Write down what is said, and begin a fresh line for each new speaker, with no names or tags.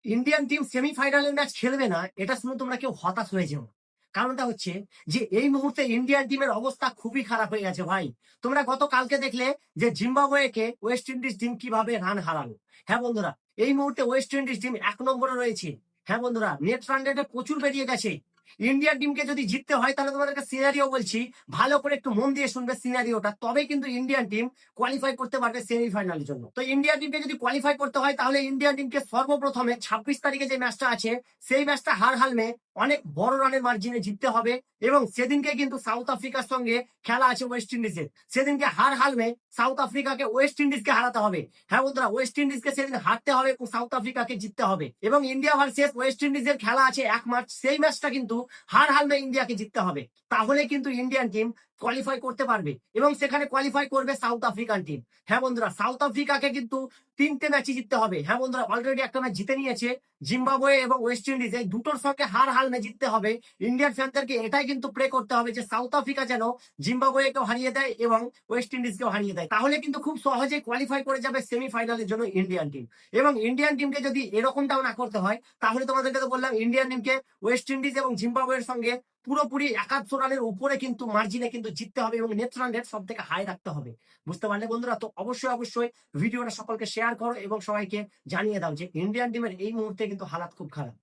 Indian team সেমিফাইনালের match খেলবে না, এটা শুনে তোমরা কেউ হতাশ হয়ে যেও না। কারণটা হচ্ছে যে এই মুহূর্তে ইন্ডিয়ান টিমের অবস্থা খুবই খারাপ হয়ে গেছে ভাই। তোমরা গতকালকে দেখলে যে জিম্বাবুয়েকে ওয়েস্ট ইন্ডিজ টিম কিভাবে রান হারালো। হ্যাঁ বন্ধুরা, এই মুহূর্তে ওয়েস্ট ইন্ডিজ টিম 1 নম্বরে রয়েছে। হ্যাঁ বন্ধুরা, নেট রান রেটে প্রচুর বেরিয়ে গেছে। ইন্ডিয়ান টিমকে যদি জিততে হয় তাহলে তোমাদেরকে সিনারিও বলছি, ভালো করে একটু মন দিয়ে শুনবে সিনারিওটা, তবে কিন্তু ইন্ডিয়ান টিম কোয়ালিফাই করতে পারবে সেমিফাইনালের জন্য। তো ইন্ডিয়ান টিমকে যদি কোয়ালিফাই করতে হয় তাহলে ইন্ডিয়ান টিমকে সর্বপ্রথমে 26 তারিখে যে ম্যাচটা আছে সেই ম্যাচটা হার হারলে অনেক বড় রানের মার্জিনে জিততে হবে। এবং সেদিনকে কিন্তু সাউথ আফ্রিকার সঙ্গে খেলা আছে ওয়েস্ট ইন্ডিজের, সেদিনকে হার হারলে সাউথ আফ্রিকাকে ওয়েস্ট ইন্ডিজকে হারাতে হবে। হ্যাঁ বন্ধুরা, ওয়েস্ট ইন্ডিজকে সেদিন হারতে হবে এবং সাউথ আফ্রিকাকে জিততে হবে। এবং ইন্ডিয়া ভার্সেস ওয়েস্ট ইন্ডিজের খেলা আছে 1 মার্চ, সেই ম্যাচটা কিন্তু হার হারলে ইন্ডিয়াকে জিততে হবে। তাহলে কিন্তু ইন্ডিয়ান টিম কোয়ালিফাই করতে পারবে এবং সেখানে কোয়ালিফাই করবে সাউথ আফ্রিকান টিম। হ্যাঁ বন্ধুরা, সাউথ আফ্রিকাকে কিন্তু 3টে ম্যাচই জিততে হবে। হ্যাঁ বন্ধুরা, অলরেডি একটা ম্যাচ জিতে নিয়েছে জিম্বাবুয়ে এবং ওয়েস্ট ইন্ডিজ, এই দুটোর সঙ্গে হার হারলে জিততে হবে। ইন্ডিয়ান ফ্যানদেরকে এটাই কিন্তু প্রে করতে হবে যে সাউথ আফ্রিকা যেন জিম্বাবুয়েকেও হারিয়ে দেয় এবং ওয়েস্ট ইন্ডিজকেও হারিয়ে দেয়, তাহলে কিন্তু খুব সহজে কোয়ালিফাই করে যাবে সেমিফাইনালের জন্য ইন্ডিয়ান টিম। এবং ইন্ডিয়ান টিমকে যদি এরকমটাও না করতে হয় তাহলে তোমাদেরকে তো বললাম ইন্ডিয়ান টিমকে ওয়েস্ট ইন্ডিজ এবং জিম্বাবুয়ের সঙ্গে পুরোপুরি 100 রানের উপরে কিন্তু মার্জিনে কিন্তু জিততে হবে এবং নেট রান রেট সব থেকে হাই রাখতে হবে। বুঝতে পারলে বন্ধুরা? তো অবশ্যই অবশ্যই ভিডিওটা সকলকে শেয়ার করো এবং সবাইকে জানিয়ে দাও যে ইন্ডিয়ান টিমের এই মুহূর্তে কিন্তু হালাত খুব খারাপ।